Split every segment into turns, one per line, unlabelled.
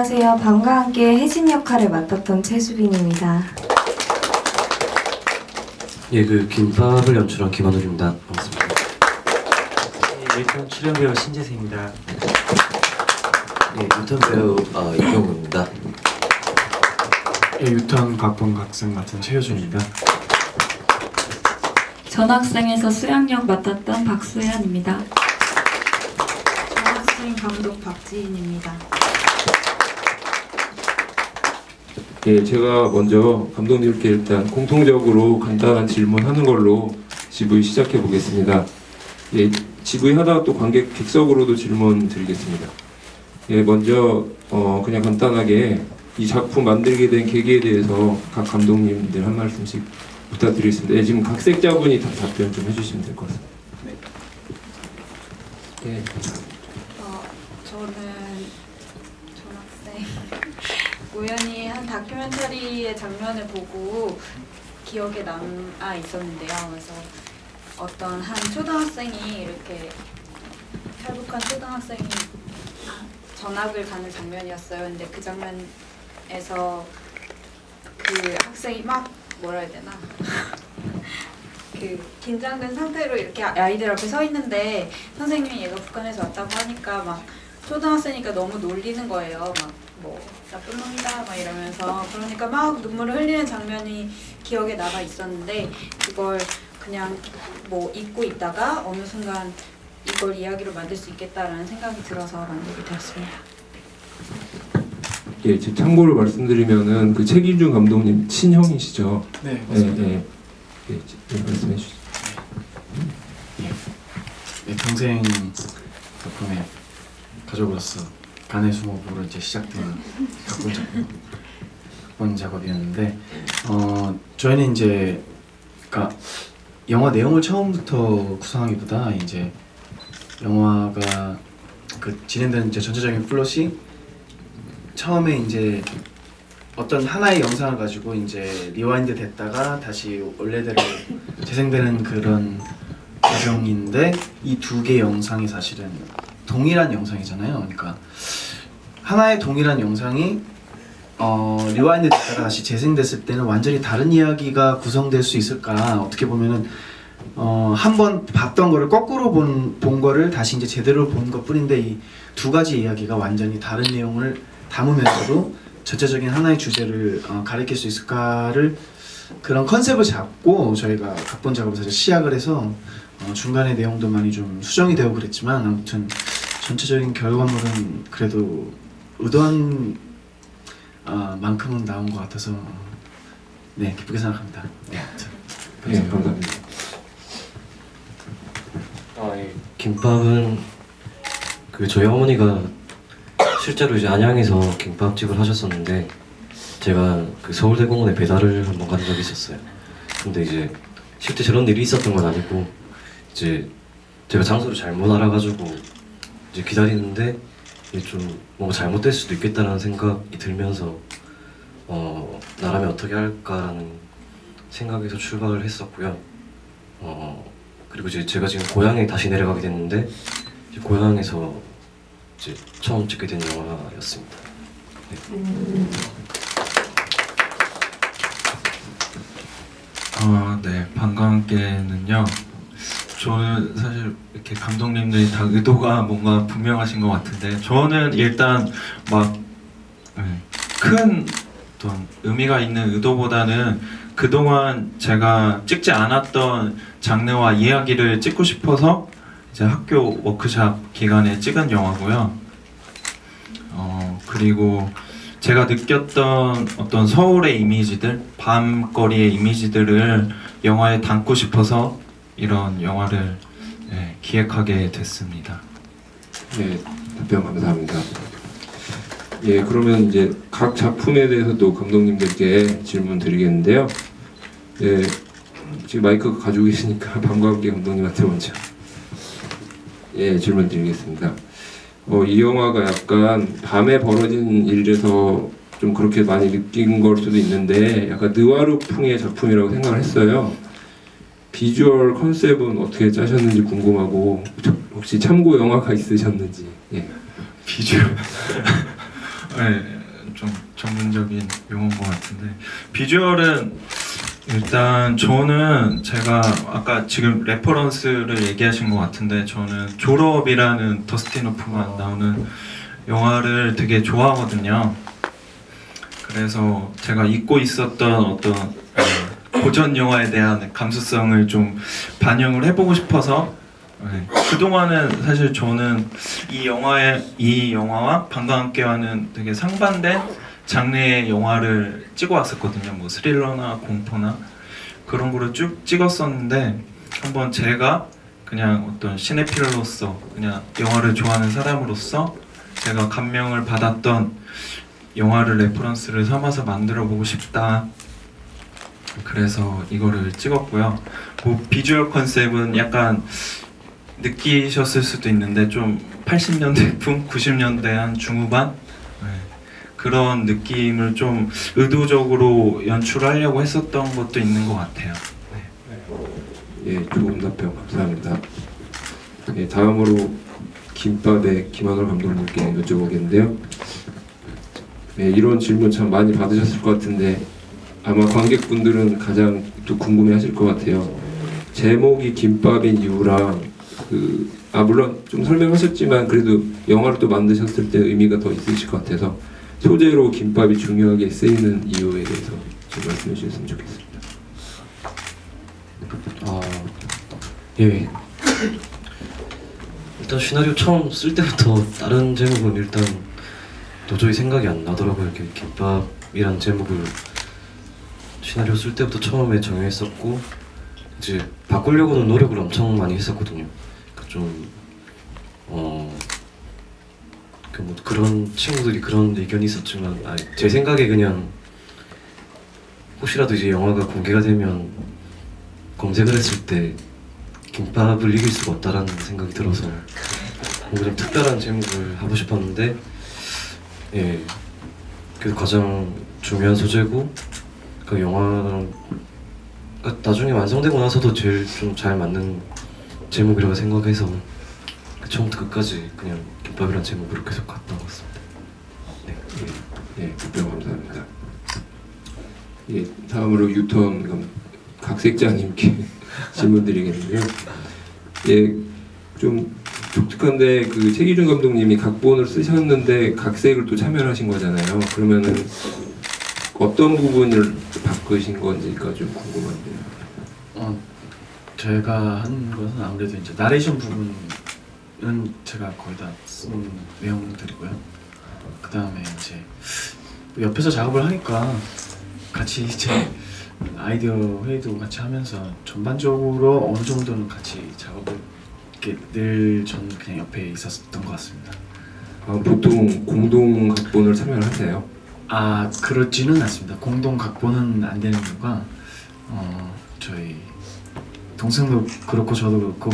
안녕하세요. 밤과 함께 혜진 역할을 맡았던 최수빈입니다.
예, 그 김밥을 연출한 김한울입니다. 반갑습니다.
예, 일단 출연 배우 신재승입니다.
예, 유턴 배우 이경우입니다.
예, 유턴 각본 각색 맡은 최효준입니다.
전학생에서 수양역 맡았던 박수현입니다.
전학생 감독 박지인입니다.
예, 제가 먼저 감독님께 일단 공통적으로 간단한 질문하는 걸로 GV 시작해 보겠습니다. 예, GV 하다가 또 관객 객석으로도 질문 드리겠습니다. 예, 먼저 그냥 간단하게 이 작품 만들게 된 계기에 대해서 각 감독님들 한 말씀씩 부탁드리겠습니다. 예, 지금 각색자분이 다 답변 좀 해주시면 될 것 같습니다. 네. 예.
저는 전학생 우연히 한 다큐멘터리의 장면을 보고 기억에 남아 있었는데요. 그래서 어떤 한 초등학생이 이렇게 탈북한 초등학생이 전학을 가는 장면이었어요. 근데 그 장면에서 그 학생이 막 뭐라 해야 되나 그 긴장된 상태로 이렇게 아이들 앞에 서 있는데 선생님이 얘가 북한에서 왔다고 하니까 막 초등학생이니까 너무 놀리는 거예요. 막 뭐 나쁜 놈이다 막 이러면서 그러니까 막 눈물을 흘리는 장면이 기억에 남아 있었는데 그걸 그냥 뭐 잊고 있다가 어느 순간 이걸 이야기로 만들 수 있겠다라는 생각이 들어서 만들게 되었습니다.
예, 제 참고로 말씀드리면은 그 최기준 감독님 친형이시죠?
네,
예,
맞습니다.
예, 예, 말씀해 주시죠.
네, 평생 작품의 가족으로서 간의 수목으로 이제 시작된 각본 작업이었는데, 저희는 이제 그러니까 영화 내용을 처음부터 구성하기보다 이제 영화가 그 진행되는 이제 전체적인 플롯이 처음에 이제 어떤 하나의 영상을 가지고 이제 리와인드 됐다가 다시 원래대로 재생되는 그런 과정인데 이 두 개의 영상이 사실은 동일한 영상이잖아요. 그러니까 하나의 동일한 영상이 리와인드 됐다가 다시 재생됐을 때는 완전히 다른 이야기가 구성될 수 있을까? 어떻게 보면은 한 번 봤던 거를 거꾸로 본 거를 다시 이제 제대로 본 것뿐인데 이 두 가지 이야기가 완전히 다른 내용을 담으면서도 전체적인 하나의 주제를 가리킬 수 있을까를 그런 컨셉을 잡고 저희가 각본 작업을 사실 시작을 해서 중간에 내용도 많이 좀 수정이 되고 그랬지만 아무튼 전체적인 결과물은 그래도 의도한 만큼은 나온 것 같아서 네, 기쁘게 생각합니다. 네,
네, 감사합니다.
예, 김밥은 그 저희 어머니가 실제로 이제 안양에서 김밥집을 하셨었는데 제가 그 서울대공원에 배달을 한번 간 적이 있었어요. 근데 이제 실제 저런 일이 있었던 건 아니고 이제 제가 장소를 잘못 알아가지고 이제 기다리는데 이게 좀 뭔가 잘못될 수도 있겠다는 생각이 들면서 나라면 어떻게 할까라는 생각에서 출발을 했었고요. 그리고 이제 제가 지금 고향에 다시 내려가게 됐는데 이제 고향에서 이제 처음 찍게 된 영화였습니다. 네.
네, 밤과 함께는요. 저는 사실 이렇게 감독님들이 다 의도가 뭔가 분명하신 것 같은데 저는 일단 막 큰 어떤 의미가 있는 의도보다는 그동안 제가 찍지 않았던 장르와 이야기를 찍고 싶어서 이제 학교 워크샵 기간에 찍은 영화고요. 그리고 제가 느꼈던 어떤 서울의 이미지들, 밤거리의 이미지들을 영화에 담고 싶어서 이런 영화를 기획하게 됐습니다.
네, 답변 감사합니다. 예, 그러면 이제 각 작품에 대해서도 감독님들께 질문 드리겠는데요. 예, 지금 마이크 가지고 계시니까 밤과 함께 감독님한테 먼저 질문 드리겠습니다. 이 영화가 약간 밤에 벌어진 일에서 좀 그렇게 많이 느낀 걸 수도 있는데 약간 느와르풍의 작품이라고 생각을 했어요. 비주얼 컨셉은 어떻게 짜셨는지 궁금하고 혹시 참고 영화가 있으셨는지. 예.
비주얼 네, 좀 전문적인 용어인 것 같은데 비주얼은 일단 저는 제가 아까 지금 레퍼런스를 얘기하신 것 같은데 저는 졸업이라는 더스틴 호프만 나오는 영화를 되게 좋아하거든요. 그래서 제가 잊고 있었던 어떤 고전 영화에 대한 감수성을 좀 반영을 해보고 싶어서 그동안은 사실 저는 이 영화와 방과 함께와는 되게 상반된 장르의 영화를 찍어왔었거든요. 뭐 스릴러나 공포나 그런 거를 쭉 찍었었는데 한번 제가 그냥 어떤 시네필로서 그냥 영화를 좋아하는 사람으로서 제가 감명을 받았던 영화를 레퍼런스를 삼아서 만들어 보고 싶다. 그래서 이거를 찍었고요. 뭐 비주얼 컨셉은 약간 느끼셨을 수도 있는데 좀 80년대풍, 90년대 한 중후반 그런 느낌을 좀 의도적으로 연출하려고 했었던 것도 있는 것 같아요.
예, 좋은 답변 감사합니다. 예, 다음으로 김밥의 김한월 감독님께 여쭤보겠는데요. 예, 이런 질문 참 많이 받으셨을 것 같은데 아마 관객분들은 가장 또 궁금해하실 것 같아요. 제목이 김밥인 이유랑 물론 좀 설명하셨지만 그래도 영화를 또 만드셨을 때 의미가 더 있으실 것 같아서 소재로 김밥이 중요하게 쓰이는 이유에 대해서 좀 말씀해 주셨으면 좋겠습니다.
예. 일단 시나리오 처음 쓸 때부터 다른 제목은 일단 도저히 생각이 안 나더라고요. 이렇게 김밥이란 제목을 시나리오 쓸 때부터 처음에 정했었고 이제 바꾸려고는 노력을 엄청 많이 했었거든요. 뭐 그런 친구들이 그런 의견이 있었지만 제 생각에 그냥 혹시라도 이제 영화가 공개가 되면 검색을 했을 때 김밥을 이길 수가 없다라는 생각이 들어서 뭔가 좀 특별한 제목을 하고 싶었는데 예, 그게 가장 중요한 소재고 그 영화랑 나중에 완성되고 나서도 제일 좀 잘 맞는 제목이라고 생각해서 처음부터 끝까지 그냥 김밥이란 제목으로 계속 갔던 것 같습니다.
네, 답변 감사합니다. 예, 다음으로 유턴 각색자님께 질문드리겠는데요. 예, 좀 독특한데 그 최기준 감독님이 각본을 쓰셨는데 각색을 또 참여하신 거잖아요. 그러면은 어떤 부분을 바꾸신 건지가 좀 궁금한데요.
제가 한 것은 아무래도 이제 나레이션 부분은 제가 거의 다 쓴 내용들이고요. 그 다음에 이제 옆에서 작업을 하니까 같이 이제 아이디어 회의도 같이 하면서 전반적으로 어느 정도는 같이 작업을 이렇게 늘 저는 그냥 옆에 있었던 것 같습니다.
보통 공동 각본을 참여하세요?
그렇지는 않습니다. 공동 각본은 안 되는 이유가 저희 동생도 그렇고 저도 그렇고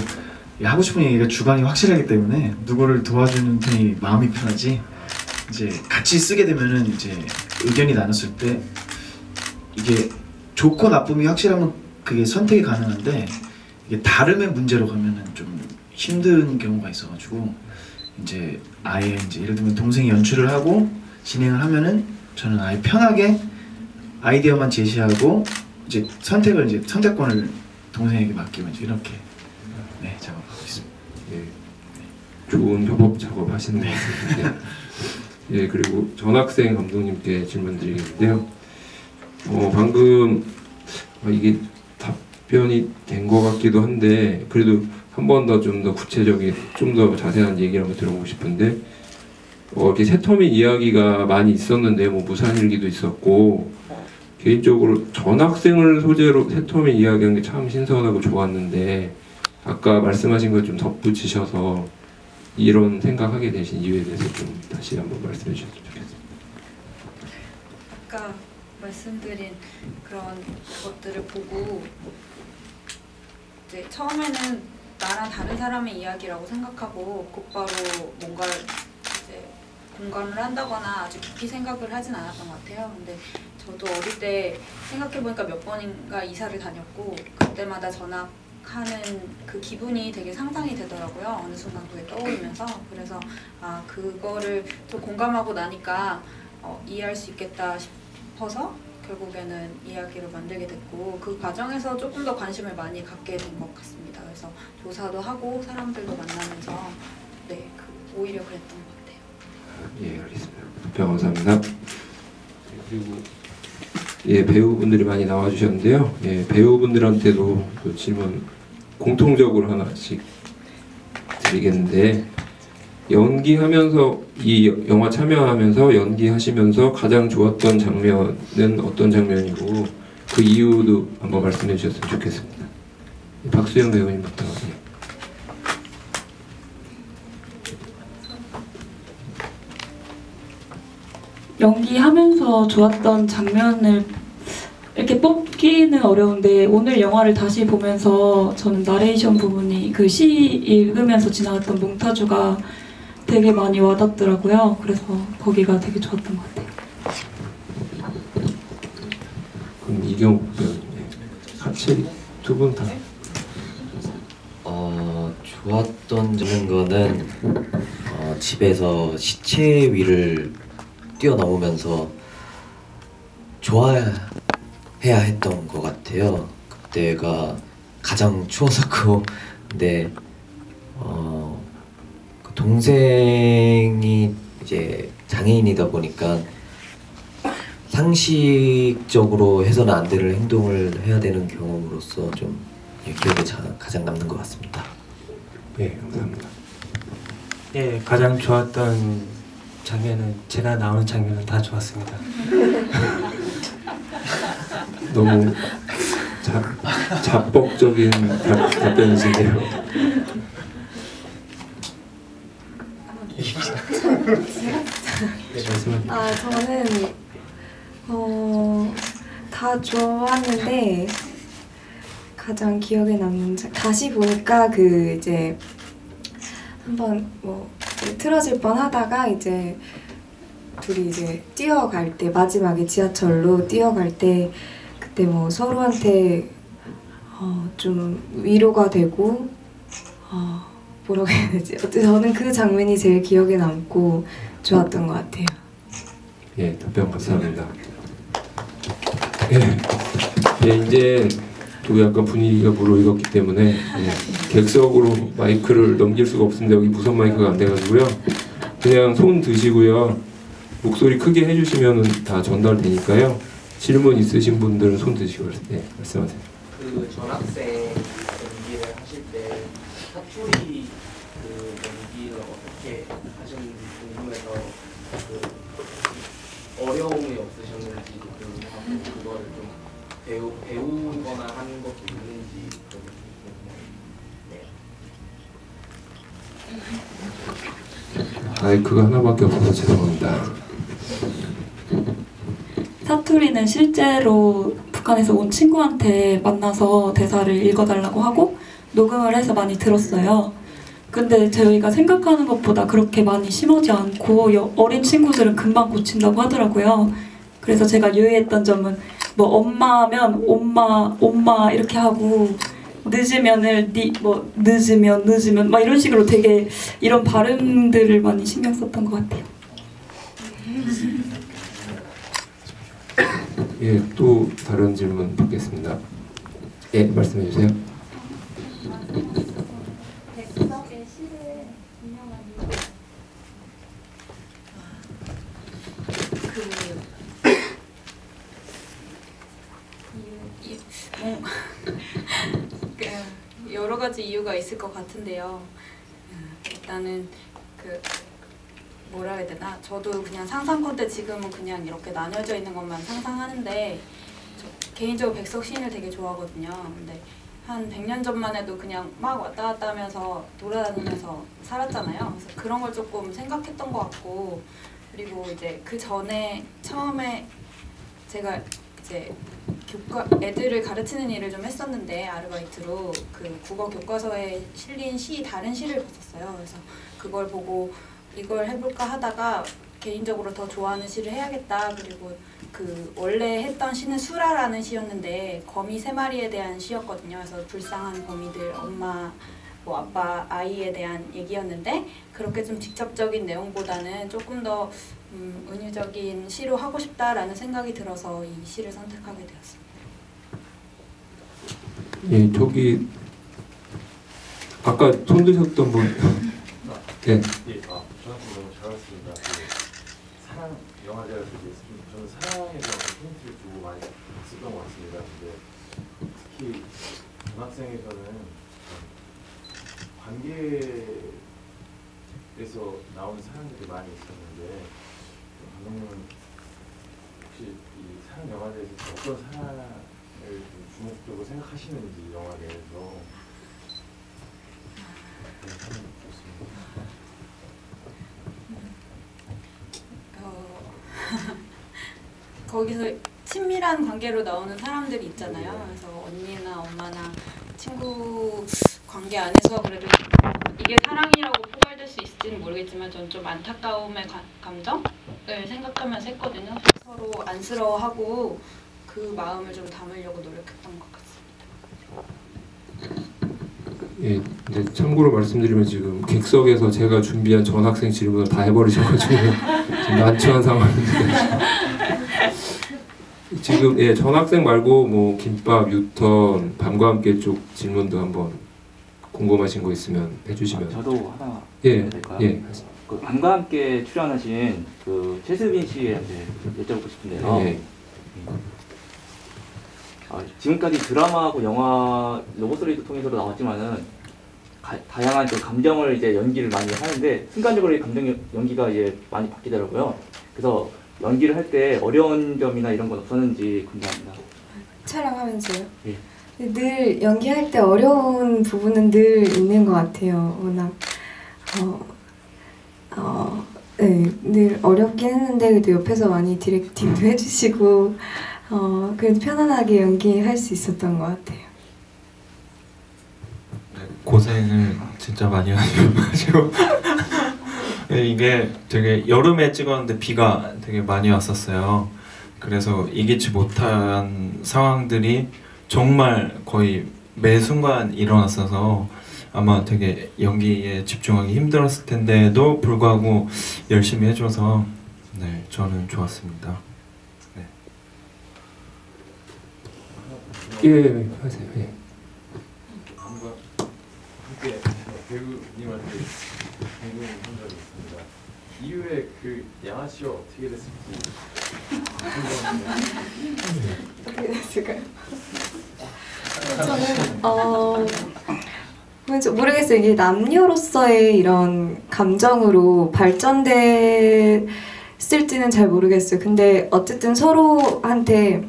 하고 싶은 얘기가 주관이 확실하기 때문에 누구를 도와주는 편이 마음이 편하지 이제 같이 쓰게 되면은 이제 의견이 나눴을 때 이게 좋고 나쁨이 확실하면 그게 선택이 가능한데 이게 다름의 문제로 가면은 좀 힘든 경우가 있어가지고 이제 아예 이제 예를 들면 동생이 연출을 하고 진행을 하면은 저는 아예 편하게 아이디어만 제시하고 이제 선택권을 동생에게 맡기고 이제 이렇게 작업하고 있습니다.
예, 좋은 협업 작업하시는 것 같습니다. 예, 그리고 전학생 감독님께 질문드리겠는데요. 방금 이게 답변이 된 것 같기도 한데 그래도 한 번 더 좀 더 구체적인, 좀 더 자세한 얘기를 한번 들어보고 싶은데 이렇게 새터민 이야기가 많이 있었는데 뭐 무산일기도 있었고 개인적으로 전학생을 소재로 새터민 이야기한 게 참 신선하고 좋았는데 아까 말씀하신 걸 좀 덧붙이셔서 이런 생각하게 되신 이유에 대해서 좀 다시 한번 말씀해 주셨으면 좋겠습니다.
아까 말씀드린 그런 것들을 보고 이제 처음에는 나랑 다른 사람의 이야기라고 생각하고 곧바로 뭔가를 이제 공감을 한다거나 아주 깊이 생각을 하진 않았던 것 같아요. 근데 저도 어릴 때 생각해보니까 몇 번인가 이사를 다녔고 그때마다 전학하는 그 기분이 되게 상상이 되더라고요. 어느 순간 그게 떠오르면서. 그래서 그거를 좀 공감하고 나니까 이해할 수 있겠다 싶어서 결국에는 이야기를 만들게 됐고 그 과정에서 조금 더 관심을 많이 갖게 된 것 같습니다. 그래서 조사도 하고 사람들도 만나면서 네, 오히려 그랬던 것 같아요.
예, 알겠습니다. 답변 감사합니다. 그리고 예, 배우분들이 많이 나와주셨는데요. 예, 배우분들한테도 그 질문 공통적으로 하나씩 드리겠는데 연기하면서 이 영화 참여하면서 연기하시면서 가장 좋았던 장면은 어떤 장면이고 그 이유도 한번 말씀해 주셨으면 좋겠습니다. 박수영 배우님부터. 예.
연기하면서 좋았던 장면을 이렇게 뽑기는 어려운데 오늘 영화를 다시 보면서 저는 나레이션 부분이 그 시 읽으면서 지나갔던 몽타주가 되게 많이 와닿더라고요. 그래서 거기가 되게 좋았던 것 같아요.
그럼 이경욱 배우님 같이 두 분 다.
좋았던 거는 집에서 시체 위를 뛰어넘으면서 좋아해야 했던 것 같아요. 그때가 가장 추웠었고, 근데 그 동생이 이제 장애인이다 보니까 상식적으로 해서는 안 되는 행동을 해야 되는 경험으로서 좀 기억에 가장 남는 것 같습니다.
네, 감사합니다.
예, 가장 좋았던 장면은 제가 나오는 장면은 다 좋았습니다.
너무 자뻑적인 답변이신데요. 네, 말씀은.
저는 다 좋았는데 가장 기억에 남는 다시 보니까 그 이제 한번 뭐 틀어질 뻔 하다가 이제 둘이 이제 뛰어갈 때 마지막에 지하철로 뛰어갈 때 그때 뭐 서로한테 좀 위로가 되고 뭐라고 해야 되지? 어쨌든 저는 그 장면이 제일 기억에 남고 좋았던 것 같아요.
예, 답변 감사합니다. 예, 예, 이제 또 약간 분위기가 무르익었기 때문에 객석으로 마이크를 넘길 수가 없습니다. 여기 무선 마이크가 안 돼가지고요. 그냥 손 드시고요. 목소리 크게 해주시면 다 전달되니까요. 질문 있으신 분들은 손 드시고 말씀하세요.
그 전학생 연기를 하실 때 사투리 그 연기를 어떻게 하셨는지 궁금해서 그 어려움이 없으셨는지 궁금하고 그거를 좀 배우거나 하는 것도 있는지 좀 궁금해요.
마이크가 하나밖에 없어서 죄송합니다.
사투리는 실제로 북한에서 온 친구한테 만나서 대사를 읽어달라고 하고 녹음을 해서 많이 들었어요. 근데 저희가 생각하는 것보다 그렇게 많이 심하지 않고 어린 친구들은 금방 고친다고 하더라고요. 그래서 제가 유의했던 점은 뭐 엄마면 엄마 이렇게 하고 늦으면을 늦으면 막 이런 식으로 되게 이런 발음들을 많이 신경 썼던 것 같아요.
예, 또 다른 질문 받겠습니다. 예, 말씀해 주세요.
백석의 시를 분명한 여러 가지 이유가 있을 것 같은데요. 일단은 뭐라 해야 되나? 저도 그냥 상상컨대 지금은 그냥 이렇게 나뉘어져 있는 것만 상상하는데 저 개인적으로 백석 시인을 되게 좋아하거든요. 근데 한 100년 전만 해도 그냥 막 왔다 갔다 하면서 돌아다니면서 살았잖아요. 그래서 그런 걸 조금 생각했던 것 같고, 그리고 이제 그 전에 처음에 제가 이제 애들을 가르치는 일을 좀 했었는데 아르바이트로 그 국어 교과서에 실린 다른 시를 봤었어요. 그래서 그걸 보고 이걸 해볼까 하다가 개인적으로 더 좋아하는 시를 해야겠다. 그리고 그 원래 했던 시는 수라라는 시였는데 거미 3마리에 대한 시였거든요. 그래서 불쌍한 거미들, 엄마, 뭐 아빠, 아이에 대한 얘기였는데 그렇게 좀 직접적인 내용보다는 조금 더 은유적인 시로 하고 싶다라는 생각이 들어서 이 시를 선택하게 되었습니다.
예, 저기 아까 손 드셨던 분. 예.
예, 저한테 너무 잘 왔습니다. 사랑 영화제라서 저는 사랑에 대한 포인트를 두고 많이 썼던 것 같습니다. 근데 특히 전학생에서는 관계에서 나오는 사랑들이 많이 있었는데 감독님은 혹시 이 사랑 영화제에서 어떤 사랑을 좀 주목적으로 생각하시는지 영화 내에서
거기서 친밀한 관계로 나오는 사람들이 있잖아요. 그래서 언니나 엄마나 친구 관계 안에서 그래도 이게 사랑이라고 포괄될 수 있을지는 모르겠지만 저는 좀 안타까움의 감정을 생각하면서 했거든요. 서로 안쓰러워하고 그 마음을 좀 담으려고 노력했던 것 같습니다.
예, 근데 참고로 말씀드리면 지금 객석에서 제가 준비한 전학생 질문을 다 해버리셔가지고 지금 난처한 상황인데 지금 예 전학생 말고 뭐 김밥, 유턴, 밤과 함께 쪽 질문도 한번 궁금하신 거 있으면 해주시면.
저도 하나
예,
될까요?
예.
그 밤과 함께 출연하신 그 최수빈 씨한테 여쭤보고 싶은데요.
예.
지금까지 드라마하고 영화 로봇소리도 통해서도 나왔지만은 다양한 좀 감정을 이제 연기를 많이 하는데 순간적으로 이 감정 연기가 이제 많이 바뀌더라고요. 그래서 연기를 할 때 어려운 점이나 이런 건 없었는지 궁금합니다.
촬영하면서요?
예.
늘 연기할 때 어려운 부분은 늘 있는 것 같아요. 워낙 네, 늘 어렵긴 했는데 그래도 옆에서 많이 디렉팅도 해주시고 그래도 편안하게 연기할 수 있었던 것 같아요.
네, 고생을 진짜 많이 하셔가지고 이게 되게 여름에 찍었는데 비가 되게 많이 왔었어요. 그래서 이기지 못한 상황들이 정말 거의 매 순간 일어났어서 아마 되게 연기에 집중하기 힘들었을 텐데도 불구하고 열심히 해줘서 네, 저는 좋았습니다. 네.
예, 하세요. 예.
함께 배우님한테 궁금한 점이 있습니다. 이후에 그 양아씨와 어떻게 됐을지
어떻게 됐을까요? 저는 모르겠어요. 이게 남녀로서의 이런 감정으로 발전됐을지는 잘 모르겠어요. 근데 어쨌든 서로한테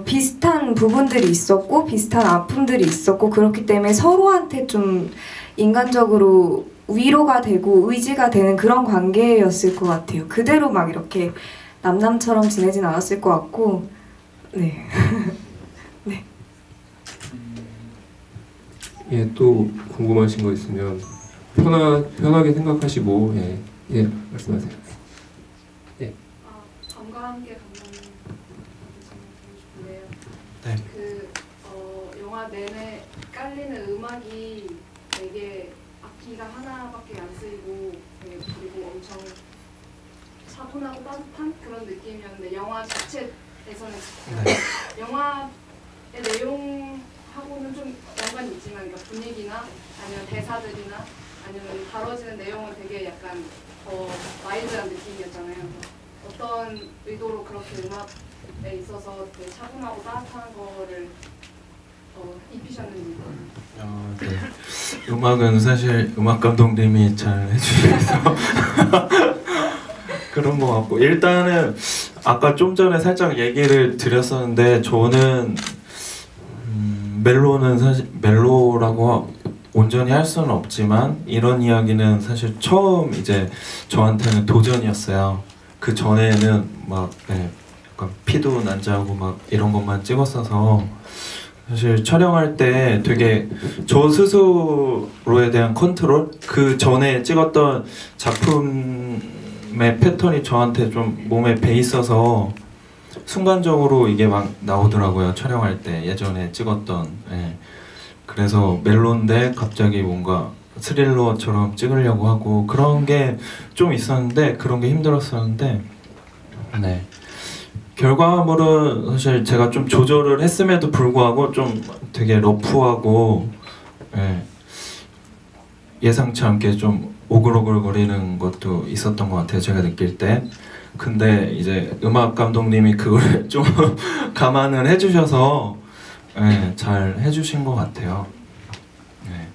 비슷한 부분들이 있었고 비슷한 아픔들이 있었고 그렇기 때문에 서로한테 좀 인간적으로 위로가 되고 의지가 되는 그런 관계였을 것 같아요. 그대로 막 이렇게 남남처럼 지내진 않았을 것 같고 네. 네.
예, 또 궁금하신 거 있으면 편하게 생각하시고 예, 말씀하세요. 예.
밤과 함께 감독님 싶은데요.
네.
영화 내내 깔리는 음악이 되게 악기가 하나밖에 안 쓰이고 그리고 엄청 차분하고 따뜻한 그런 느낌이었는데 영화 자체에서는 영화의 내용하고는 좀 연관이 있지만 그러니까 분위기나 아니면 대사들이나 아니면 다뤄지는 내용은 되게 약간 더 마일드한 느낌이었잖아요. 어떤 의도로 그렇게 음악에 있어서 되게 차분하고 따뜻한 거를 입히셨는지.
네. 음악은 사실 음악 감독님이 잘 해주셔서 그런 것 같고 일단은 아까 좀 전에 살짝 얘기를 드렸었는데 저는 멜로는 사실 멜로라고 온전히 할 수는 없지만 이런 이야기는 사실 처음 이제 저한테는 도전이었어요. 그 전에는 막 약간 피도 난자하고 막 이런 것만 찍었어서 사실 촬영할 때 되게 저 스스로에 대한 컨트롤 그 전에 찍었던 작품의 패턴이 저한테 좀 몸에 배 있어서 순간적으로 이게 막 나오더라고요. 촬영할 때 예전에 찍었던 그래서 멜로인데 갑자기 뭔가 스릴러처럼 찍으려고 하고 그런 게 좀 있었는데 그런 게 힘들었었는데 네. 결과물은 사실 제가 좀 조절을 했음에도 불구하고 좀 되게 러프하고 예, 예상치 않게 좀 오글오글거리는 것도 있었던 것 같아요. 제가 느낄 때. 근데 이제 음악 감독님이 그걸 좀 감안을 해주셔서 예, 잘 해주신 것 같아요. 예.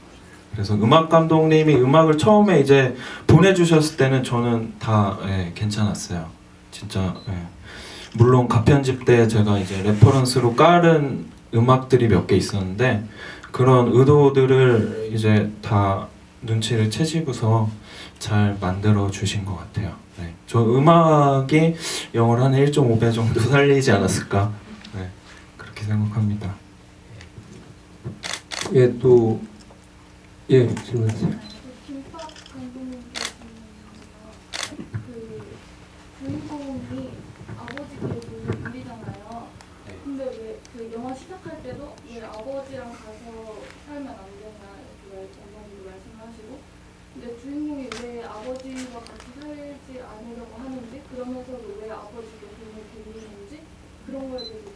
그래서 음악 감독님이 음악을 처음에 이제 보내주셨을 때는 저는 다 예, 괜찮았어요. 진짜. 예. 물론 가편집 때 제가 이제 레퍼런스로 깔은 음악들이 몇 개 있었는데 그런 의도들을 이제 다 눈치를 채시고서 잘 만들어 주신 것 같아요. 네. 저 음악이 영어를 한 1.5배 정도 살리지 않았을까 네. 그렇게 생각합니다.
예, 또 예, 질문하세요.
김밥 감독님께서 그 주인공이 아버지끼리 모는 둘이잖아요. 근데 왜 그 영화 시작할 때도 왜 아버지랑 가서 살면 안 되냐 이렇게 감독님도 말씀하시고, 근데 주인공이 왜 아버지와 같이 살지 않으려고 하는지, 그러면서도 왜 아버지가 돈을 빌리는지 그런 거에 대해서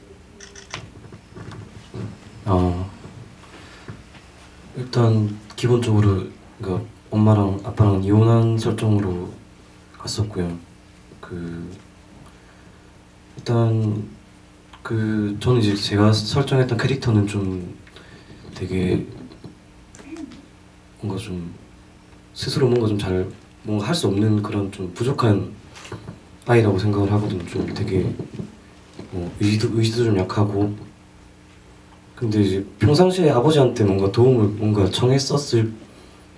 일단 기본적으로 그러니까 엄마랑 아빠랑 이혼한 설정으로 갔었고요. 일단 저는 이제 제가 설정했던 캐릭터는 좀 되게 뭔가 좀 스스로 뭔가 좀 잘 뭔가 할 수 없는 그런 좀 부족한 아이라고 생각을 하거든요. 좀 되게 의지도 좀 약하고. 근데 이제 평상시에 아버지한테 뭔가 도움을 뭔가 청했었을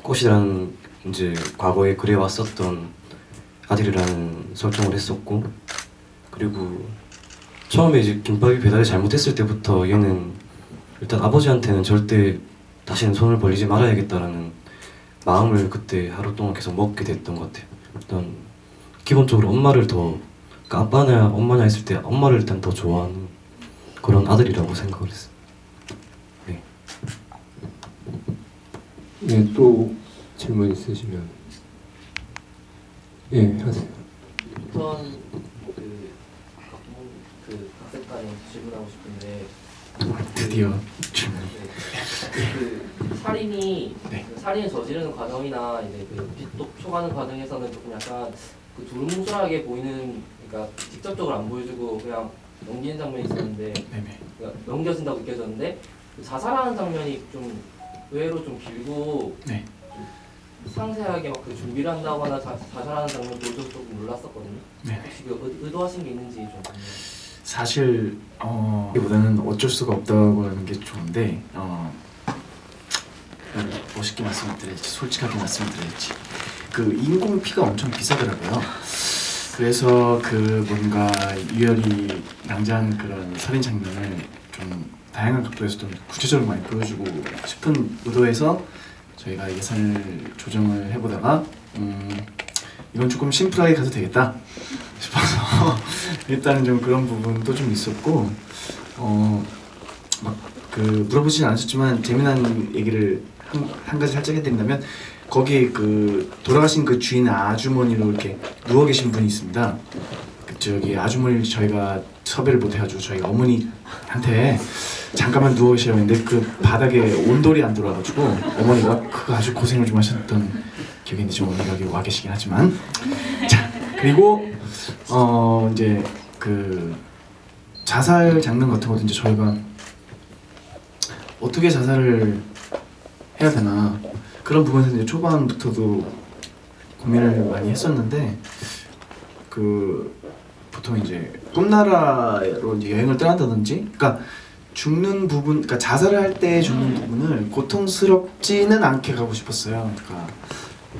것이라는 이제 과거에 그래왔었던 아들이라는 설정을 했었고, 그리고 처음에 이제 김밥이 배달을 잘못했을 때부터 얘는 일단 아버지한테는 절대 다시는 손을 벌리지 말아야겠다라는 마음을 그때 하루 동안 계속 먹게 됐던 것 같아요. 일단 기본적으로 엄마를 더, 그러니까 아빠냐 엄마냐 했을 때 엄마를 일단 더 좋아하는 그런 아들이라고 생각을 했어요.
예, 또 질문 있으시면 예, 하세요.
우선 그 각색관에 질문하고 싶은데
드디어 질문.
그 살인이
네.
그 살인을 저지르는 과정이나 이제 그 빚도 표가는 과정에서는 조금 약간 그 두루뭉술하게 보이는, 그러니까 직접적으로 안 보여주고 그냥 넘기는 장면이 있었는데, 그러니까 넘겨진다고 느껴졌는데 그 자살하는 장면이 좀 의외로 좀 길고
네.
좀 상세하게 막 그 준비를 한다거나 자살하는 장면 보여줘서 조금 놀랐었거든요.
네.
혹시 그 의도하신 게 있는지 좀 궁금해요.
사실 이보다는 어쩔 수가 없다고 하는 게 좋은데 멋있게 말씀드려야지, 솔직하게 말씀드려야지. 그 인공 피가 엄청 비싸더라고요. 그래서 그 뭔가 유혈이 낭자한 그런 살인 장면을 좀 다양한 각도에서 좀 구체적으로 많이 보여주고 싶은 의도에서 저희가 예산을 조정을 해보다가 이건 조금 심플하게 가도 되겠다 싶어서 일단은 좀 그런 부분도 좀 있었고, 막 그 물어보시진 않으셨지만 재미난 얘기를 한 가지 살짝 해드린다면, 거기 그 돌아가신 그 주인 아주머니로 이렇게 누워 계신 분이 있습니다. 저기 아주머니를 저희가 섭외를 못 해가지고 저희가 어머니한테 잠깐만 누워 계시라고 했는데 그 바닥에 온돌이 안 들어와가지고 어머니가 그거 아주 고생을 좀 하셨던 기억이 있는데, 지금 어머니가 여기 와 계시긴 하지만. 자, 그리고 이제 그 자살 장면 같은 것도 이제 저희가 어떻게 자살을 해야 되나 그런 부분에서 이제 초반부터도 고민을 많이 했었는데, 그 보통 이제 꿈나라로 이제 여행을 떠난다든지, 그러니까 죽는 부분, 그러니까 자살을 할 때 죽는 부분을 고통스럽지는 않게 가고 싶었어요. 그러니까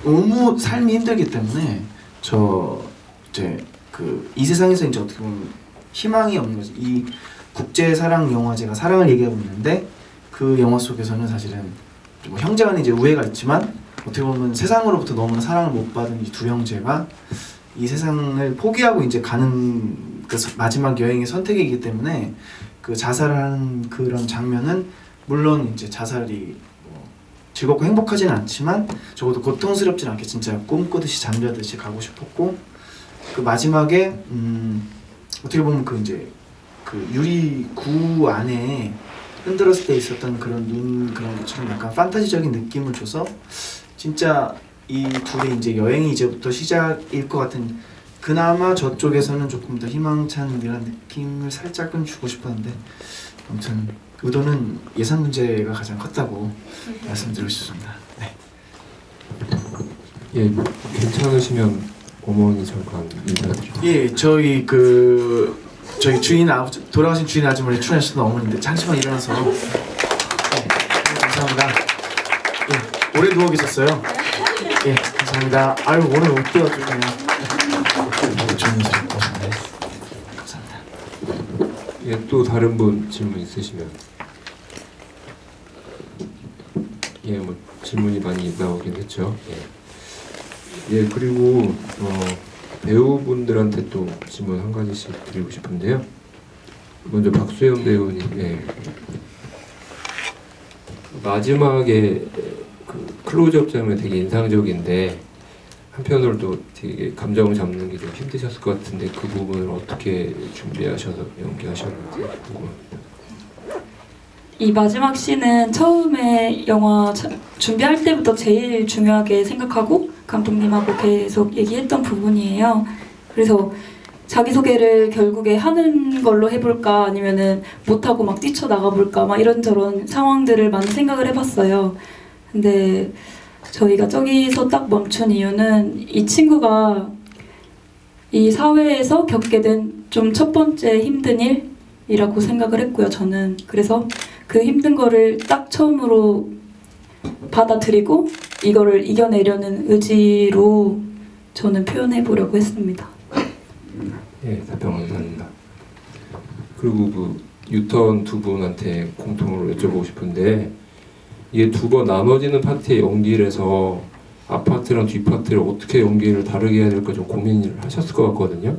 너무 삶이 힘들기 때문에 이제 그 이 세상에서 이제 어떻게 보면 희망이 없는 거지. 이 국제 사랑 영화제가 사랑을 얘기하고 있는데 그 영화 속에서는 사실은 뭐 형제간에 이제 우애가 있지만 어떻게 보면 세상으로부터 너무나 사랑을 못 받은 이 두 형제가 이 세상을 포기하고 이제 가는 그 마지막 여행의 선택이기 때문에 그 자살을 하는 그런 장면은 물론 이제 자살이 뭐 즐겁고 행복하지는 않지만 적어도 고통스럽진 않게 진짜 꿈꾸듯이 잠자듯이 가고 싶었고, 그 마지막에 어떻게 보면 그 이제 그 유리구 안에 흔들었을 때 있었던 그런 눈 그런 것처럼 약간 판타지적인 느낌을 줘서 진짜 이 둘의 이제 여행이 이제부터 시작일 것 같은, 그나마 저쪽에서는 조금 더 희망찬 그런 느낌을 살짝은 주고 싶었는데, 아무튼 의도는 예산 문제가 가장 컸다고 말씀드리고 싶습니다. 네.
예, 괜찮으시면 어머니 잠깐 인사드릴게요.
예, 저희 주인 돌아가신 주인 아주머니 출연하시던 어머니인데 잠시만 일어나서. 네, 감사합니다. 예, 오래 누워 계셨어요. 예, 감사합니다. 아유, 오늘 못 뛰어가지고 그냥 좋은 모습 보셨네. 감사합니다.
예, 또 다른 분 질문 있으시면. 예, 뭐 질문이 많이 나오긴 했죠. 예, 그리고 배우분들한테 또 질문 한 가지씩 드리고 싶은데요. 먼저 박수현 배우님, 예. 마지막에 그 클로즈업 장면 되게 인상적인데 한편으로도 되게 감정을 잡는 게 좀 힘드셨을 것 같은데 그 부분을 어떻게 준비하셔서 연기하셨는지 궁금합니다.
이 마지막 씬은 처음에 영화 준비할 때부터 제일 중요하게 생각하고 감독님하고 계속 얘기했던 부분이에요. 그래서 자기소개를 결국에 하는 걸로 해볼까 아니면은 못하고 막 뛰쳐나가볼까 막 이런저런 상황들을 많이 생각을 해봤어요. 근데 저희가 저기서 딱 멈춘 이유는 이 친구가 이 사회에서 겪게 된 좀 첫 번째 힘든 일이라고 생각을 했고요, 저는. 그래서 그 힘든 거를 딱 처음으로 받아들이고 이거를 이겨내려는 의지로 저는 표현해 보려고 했습니다.
예, 답변 감사합니다. 그리고 그 유턴 두 분한테 공통으로 여쭤보고 싶은데 이게 두 번 나눠지는 파트의 연기를 해서 앞파트랑 뒷파트를 어떻게 연기를 다르게 해야 될까 좀 고민을 하셨을 것 같거든요.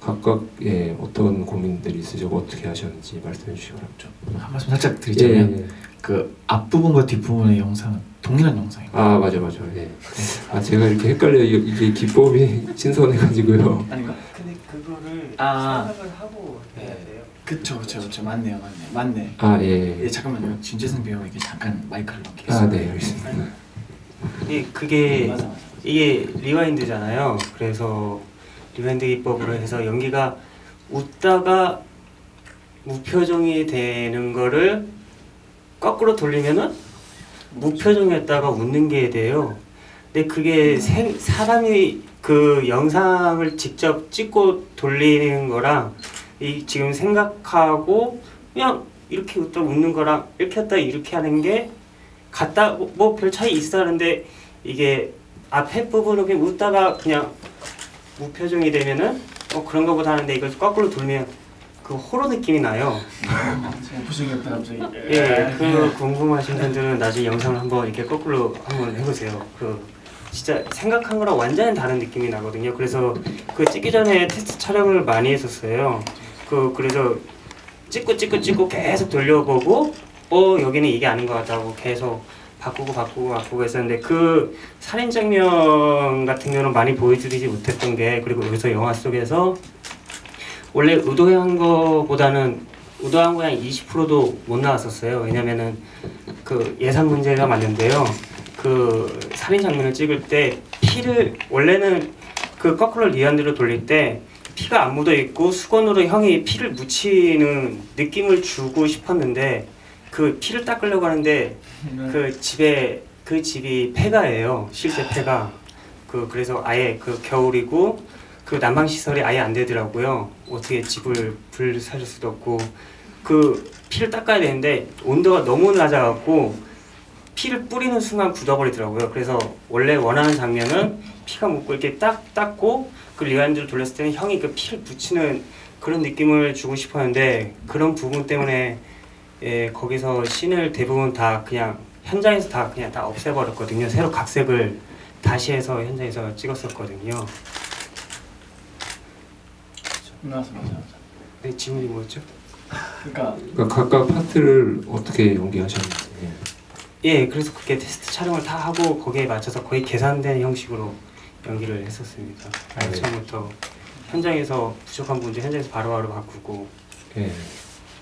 각각 예, 어떤 고민들이 있으시고 어떻게 하셨는지 말씀해 주시기 바랍니다.
한 말씀 살짝 드리자면
예.
그 앞부분과 뒷부분의 영상은 동일한 영상이에요.
아 맞아. 예. 아 제가 이렇게 헷갈려요. 이게 기법이 신선해가지고요.
아닌가?
근데 그거를
아.
생각을 하고 해야 돼요.
그쵸. 맞네.
아 예.
예, 잠깐만요. 진재승 배우에게 잠깐 마이크를 넘기겠습니다.
아 네, 알겠습니다.
예, 그게 이게 리와인드잖아요. 그래서 리와인드 기법으로 해서 연기가 웃다가 무표정이 되는 거를 거꾸로 돌리면은 무표정이었다가 웃는 게 돼요. 근데 그게 사람이 그 영상을 직접 찍고 돌리는 거랑 이 지금 생각하고 그냥 이렇게 웃다 웃는 거랑 이렇게 했다 이렇게 하는 게 같다 뭐 별 차이 있었는데 이게 앞에 부분은 그냥 웃다가 그냥 무표정이 되면은 그런 거보다 하는데 이걸 거꾸로 돌면 그 호러 느낌이 나요.
무표정이었다 갑자기.
예, 그 궁금하신 분들은 나중에 영상을 한번 이렇게 거꾸로 한번 해보세요. 그 진짜 생각한 거랑 완전히 다른 느낌이 나거든요. 그래서 그 찍기 전에 테스트 촬영을 많이 했었어요. 그래서 찍고 계속 돌려보고 여기는 이게 아닌 것 같다고 계속 바꾸고 했었는데 그 살인 장면 같은 경우는 많이 보여드리지 못했던 게, 그리고 여기서 영화 속에서 원래 의도한 거보다는 의도한 거 한 20%도 못 나왔었어요. 왜냐면은 그 예산 문제가 많은데요. 그 살인 장면을 찍을 때 피를 원래는 그 거꾸로 리완드로 돌릴 때 피가 안 묻어 있고 수건으로 형이 피를 묻히는 느낌을 주고 싶었는데 그 피를 닦으려고 하는데 그 집이 폐가예요. 실제 폐가. 그래서 아예 그 겨울이고 그 난방 시설이 아예 안 되더라고요. 어떻게 집을 불 살릴 수도 없고 그 피를 닦아야 되는데 온도가 너무 낮아갖고 피를 뿌리는 순간 굳어버리더라고요. 그래서 원래 원하는 장면은 피가 묻고 이렇게 딱 닦고 그 리와인드를 돌렸을 때는 형이 그 피를 붙이는 그런 느낌을 주고 싶었는데 그런 부분 때문에 거기서 씬을 대부분 다 그냥 현장에서 다 그냥 다 없애버렸거든요. 새로 각색을 다시 해서 현장에서 찍었었거든요.
맞아.
네, 질문이 뭐였죠?
그러니까
각각 파트를 어떻게 연기하셨는지.
예, 그래서 그게 테스트 촬영을 다 하고 거기에 맞춰서 거의 계산된 형식으로 연기를 했었습니다. 처음부터 현장에서 부족한 부분들 현장에서 바로바로 바꾸고.
예.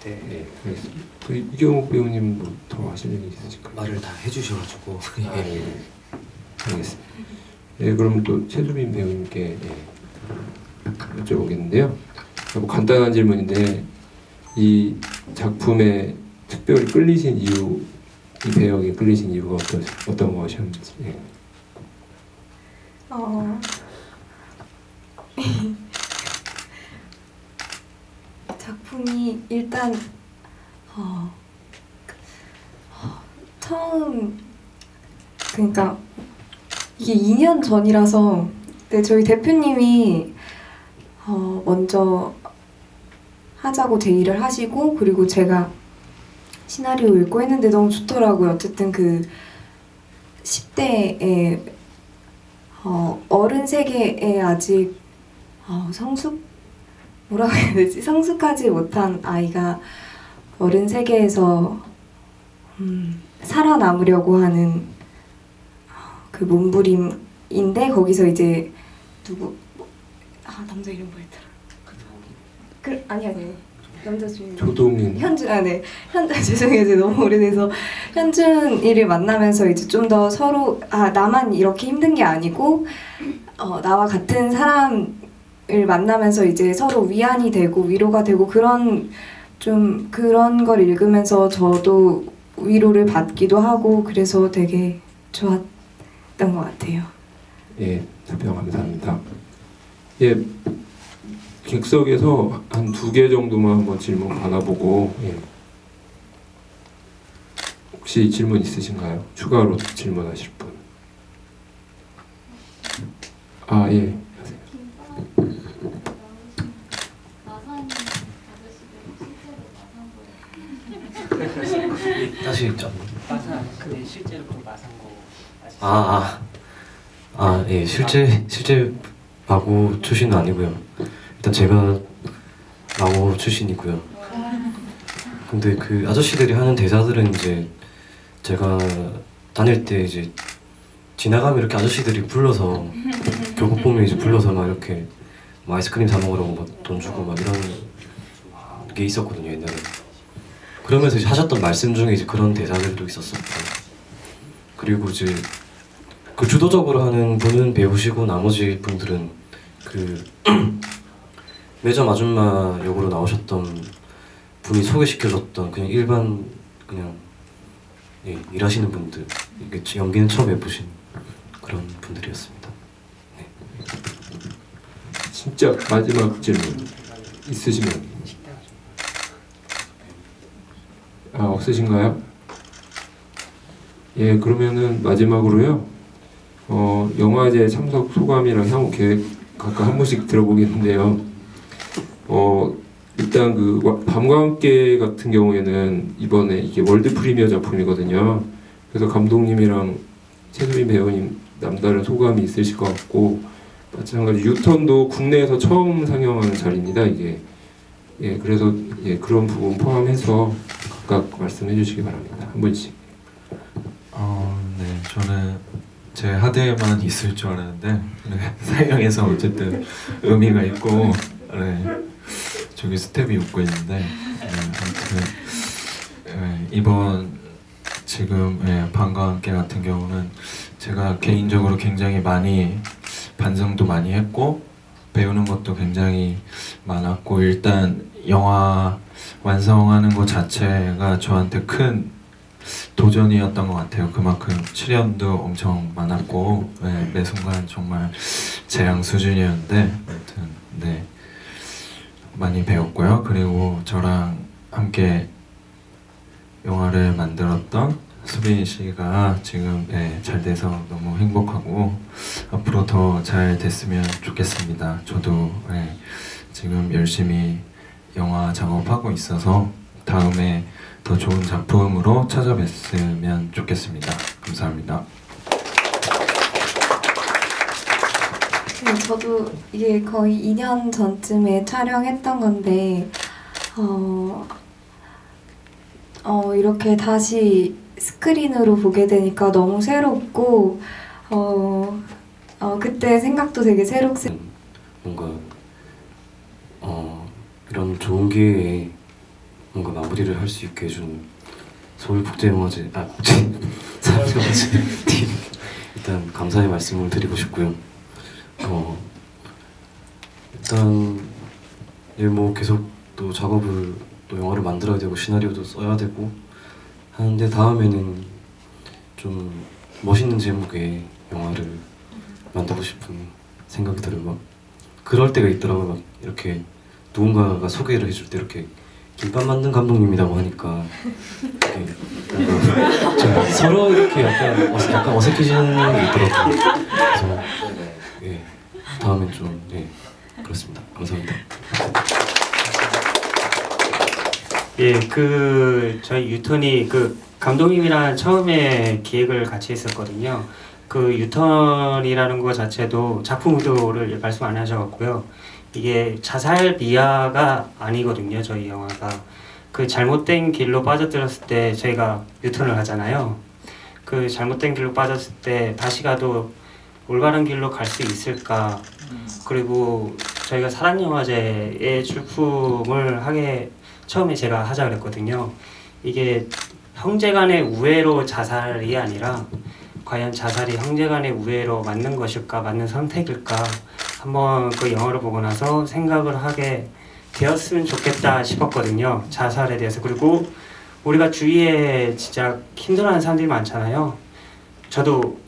네.
예, 알겠습니다. 그 이경욱 배우님 뭐 더 하실 얘기 있으실까요?
말을 다 해주셔가지고.
예. 알겠습니다. 예, 그럼 또 최수빈 배우님께 여쭤보겠는데요. 뭐 간단한 질문인데 이 작품에 특별히 끌리신 이유, 이 배역에 끌리신 이유가 어떤 것이었는지. 예.
작품이 일단 처음 그러니까 이게 2년 전이라서 네, 저희 대표님이 먼저 하자고 제의를 하시고 그리고 제가 시나리오 읽고 했는데 너무 좋더라고요. 어쨌든 그 10대에 어른 세계에 아직 뭐라고 해야 되지? 성숙하지 못한 아이가 어른 세계에서 살아남으려고 하는 그 몸부림인데 거기서 이제 남자 이름 뭐였더라? 아니 남자 주인공
조동인
네. 죄송해요. 제가 너무 오래돼서 현준이를 만나면서 이제 좀 더 서로 나만 이렇게 힘든 게 아니고 나와 같은 사람을 만나면서 이제 서로 위안이 되고 위로가 되고 그런 걸 읽으면서 저도 위로를 받기도 하고 그래서 되게 좋았던 것 같아요.
예, 답변 감사합니다. 예, 객석에서 한 2개 정도만 한번 질문 받아보고 혹시 질문 있으신가요? 추가로 질문하실 분? 예.
다시 좀.
마산 근데 실제로 그 마산고
예, 실제 마고 출신은 아니고요. 일단 제가 마고 출신이고요. 근데 그 아저씨들이 하는 대사들은 이제 제가 다닐 때 이제 지나가면 이렇게 아저씨들이 불러서 교복 보면 이제 불러서 막 이렇게 뭐 아이스크림 사 먹으라고 막 돈 주고 막 이런 게 있었거든요 옛날에. 그러면서 이제 하셨던 말씀 중에 이제 그런 대사들도 있었었고 그리고 이제 그 주도적으로 하는 분은 배우시고 나머지 분들은 그 매점 아줌마 역으로 나오셨던 분이 소개시켜줬던 그냥 일반 그냥 일하시는 분들 이게 연기는 처음 해보신 그런 분들이었습니다. 네.
진짜 마지막 질문 있으시면 없으신가요? 예, 그러면은 마지막으로요. 영화제 참석 소감이랑 향후 계획 각각 한 분씩 들어보겠는데요. 일단 그 밤과 함께 같은 경우에는 이번에 이게 월드 프리미어 작품이거든요. 그래서 감독님이랑 최수빈 배우님 남다른 소감이 있으실 것 같고 마찬가지 유턴도 국내에서 처음 상영하는 자리입니다. 이게 그래서 그런 부분 포함해서 각각 말씀해 주시기 바랍니다. 한 분씩.
네, 저는 제 하드에만 있을 줄 알았는데 상영에서 어쨌든 의미가 있고 저기 스텝이 웃고 있는데 아무튼 이번 지금 밤과 함께 같은 경우는 제가 개인적으로 굉장히 많이 반성도 많이 했고 배우는 것도 굉장히 많았고 일단 영화 완성하는 것 자체가 저한테 큰 도전이었던 것 같아요. 그만큼 출연도 엄청 많았고 매 순간 정말 재앙 수준이었는데 아무튼 네 많이 배웠고요. 그리고 저랑 함께 영화를 만들었던 수빈 씨가 지금 잘 돼서 너무 행복하고 앞으로 더 잘 됐으면 좋겠습니다. 저도 지금 열심히 영화 작업하고 있어서 다음에 더 좋은 작품으로 찾아뵀으면 좋겠습니다. 감사합니다.
네, 저도 이게 거의 2년 전쯤에 촬영했던 건데 이렇게 다시 스크린으로 보게 되니까 너무 새롭고 그때 생각도 되게 새록새록.
뭔가 이런 좋은 기회에 뭔가 마무리를 할 수 있게 해준 서울국제영화제 국제사랑영화제 팀 일단 감사의 말씀을 드리고 싶고요. 일단 뭐 계속 또 작업을 또 영화를 만들어야 되고 시나리오도 써야 되고 하는데 다음에는 좀 멋있는 제목의 영화를 만들고 싶은 생각이 들어요. 막 그럴 때가 있더라고요. 막 이렇게 누군가가 소개를 해줄 때 이렇게 김밥 만든 감독님이라고 하니까 뭔가 서로 이렇게 약간 어색해지는 게 있더라고요. 그래서 예, 다음엔 좀 그렇습니다. 감사합니다.
예, 저희 유턴이 감독님이랑 처음에 기획을 같이 했었거든요. 유턴이라는 거 자체도 작품 의도를 말씀 안 하셔갖고요. 이게 자살 비하가 아니거든요. 저희 영화가 잘못된 길로 빠져들었을 때 저희가 유턴을 하잖아요. 잘못된 길로 빠졌을 때 다시 가도 올바른 길로 갈 수 있을까? 그리고 저희가 사랑영화제에 출품을 처음에 제가 하자 그랬거든요. 이게 형제간의 우애로 자살이 아니라 과연 자살이 형제간의 우애로 맞는 것일까, 맞는 선택일까 한번 영화를 보고 나서 생각을 하게 되었으면 좋겠다 싶었거든요. 자살에 대해서. 그리고 우리가 주위에 진짜 힘들어하는 사람들이 많잖아요. 저도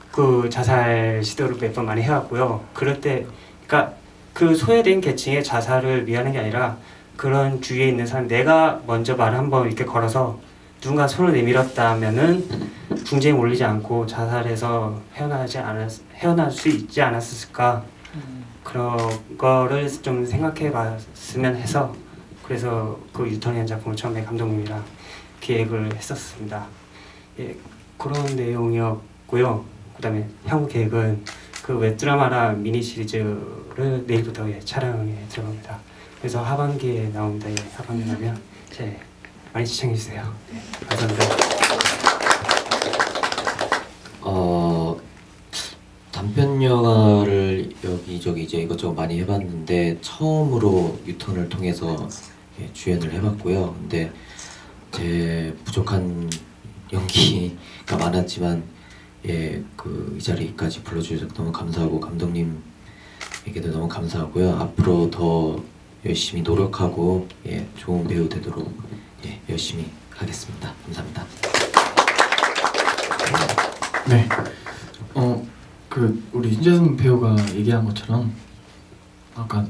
자살 시도를 몇 번 많이 해왔고요. 그럴 때 그러니까 소외된 계층의 자살을 위하는 게 아니라 그런 주위에 있는 사람, 내가 먼저 말을 한번 이렇게 걸어서 누군가 손을 내밀었다면은 분쟁이 몰리지 않고 자살해서 헤어날 수 있지 않았을까. 그런 거를 좀 생각해 봤으면 해서 그래서 유턴이라는 작품을 처음에 감독님이랑 기획을 했었습니다. 예, 그런 내용이었고요. 그 다음에 향후 계획은 웹드라마랑 미니 시리즈를 내일부터 촬영에 들어갑니다. 그래서 하반기에 나옵니다. 하반기에 나면 많이 시청해주세요. 네, 감사합니다.
단편 영화를 여기저기 이제 이것저것 많이 해봤는데 처음으로 유턴을 통해서 주연을 해봤고요. 근데 제 부족한 연기가 많았지만 이 자리까지 불러주셔서 너무 감사하고 감독님에게도 너무 감사하고요. 앞으로 더 열심히 노력하고 좋은 배우 되도록 열심히 하겠습니다. 감사합니다.
네. 우리 신재승 배우가 얘기한 것처럼 아까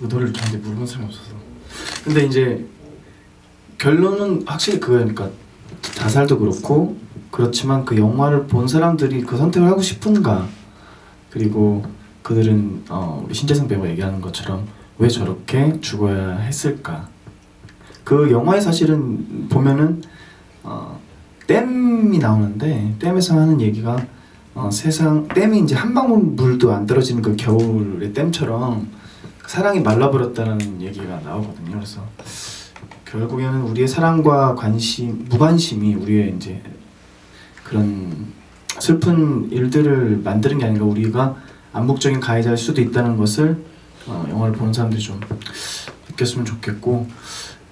의도를 저한테 물어본 사람이 없어서. 근데 이제 결론은 확실히 그거예요. 그러니까 자살도 그렇고 그렇지만 영화를 본 사람들이 그 선택을 하고 싶은가, 그리고 그들은 우리 신재승 배우가 얘기하는 것처럼 왜 저렇게 죽어야 했을까. 영화에 사실은 보면은 댐이 나오는데 댐에서 하는 얘기가 댐이 이제 한 방울 물도 안 떨어지는 겨울의 댐처럼 사랑이 말라버렸다는 얘기가 나오거든요. 그래서 결국에는 우리의 사랑과 무관심이 우리의 이제 그런 슬픈 일들을 만드는 게 아닌가, 우리가 암묵적인 가해자일 수도 있다는 것을 영화를 보는 사람들이 좀 느꼈으면 좋겠고,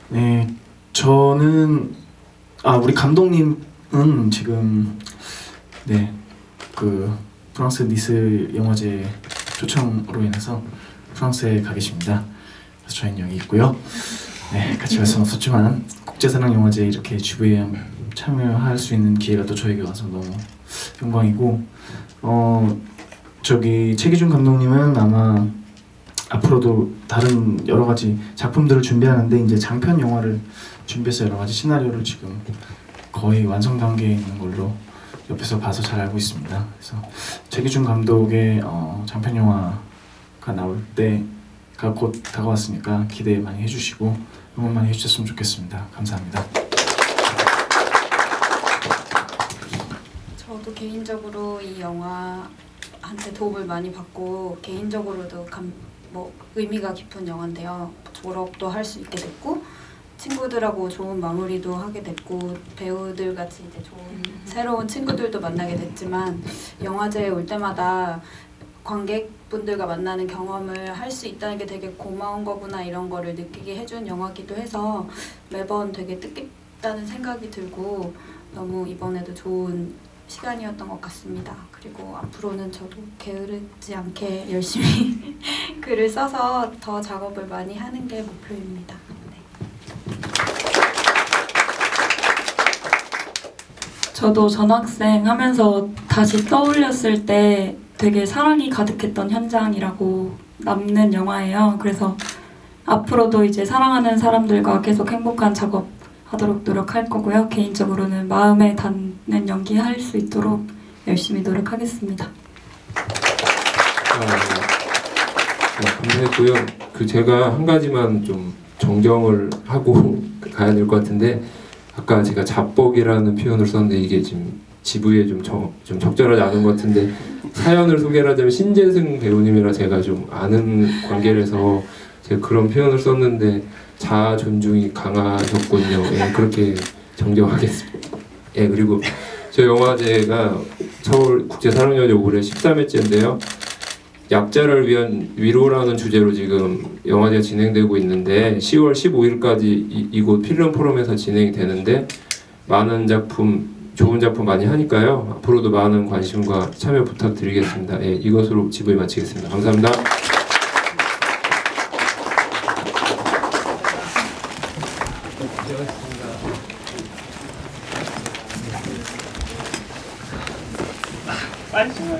네, 저는 우리 감독님은 지금 프랑스 니스 영화제 초청으로 인해서 프랑스에 가 계십니다. 그래서 저희는 여기 있고요. 네, 같이 갈 수는 없었지만 국제사랑영화제에 이렇게 GVM 참여할 수 있는 기회가 또 저에게 와서 너무 영광이고, 최기준 감독님은 아마 앞으로도 다른 여러 가지 작품들을 준비하는데 이제 장편 영화를 준비해서 여러 가지 시나리오를 지금 거의 완성 단계에 있는 걸로 옆에서 봐서 잘 알고 있습니다. 그래서 최기준 감독의 장편 영화가 나올 때가 곧 다가왔으니까 기대 많이 해주시고 응원 많이 해주셨으면 좋겠습니다. 감사합니다.
저도 개인적으로 이 영화한테 도움을 많이 받고 개인적으로도 의미가 깊은 영화인데요. 졸업도 할 수 있게 됐고 친구들하고 좋은 마무리도 하게 됐고 배우들 같이 이제 좋은 새로운 친구들도 만나게 됐지만 영화제에 올 때마다 관객분들과 만나는 경험을 할 수 있다는 게 되게 고마운 거구나 이런 거를 느끼게 해준 영화기도 해서 매번 되게 뜻깊다는 생각이 들고 너무 이번에도 좋은 시간이었던 것 같습니다. 그리고 앞으로는 저도 게으르지 않게 열심히 글을 써서 더 작업을 많이 하는 게 목표입니다.
저도 전학생 하면서 다시 떠올렸을 때 되게 사랑이 가득했던 현장이라고 남는 영화예요. 그래서 앞으로도 이제 사랑하는 사람들과 계속 행복한 작업하도록 노력할 거고요. 개인적으로는 마음에 닿는 연기할 수 있도록 열심히 노력하겠습니다.
감사했고요. 제가 한 가지만 좀 정정을 하고 가야 될 것 같은데 아까 제가 자뻑이라는 표현을 썼는데 이게 지금 GV에 좀 적절하지 않은 것 같은데 사연을 소개를 하자면 신재승 배우님이랑 제가 좀 아는 관계라서 제가 그런 표현을 썼는데 자아 존중이 강하셨군요. 예, 그렇게 정정하겠습니다. 예, 그리고 저 영화제가 서울 국제사랑연예 올해 13회째인데요. 약자를 위한 위로라는 주제로 지금 영화제가 진행되고 있는데 10월 15일까지 이곳 필름 포럼에서 진행이 되는데 많은 작품, 좋은 작품 많이 하니까요. 앞으로도 많은 관심과 참여 부탁드리겠습니다. 예, 이것으로 GV 마치겠습니다. 감사합니다.
빨리 좀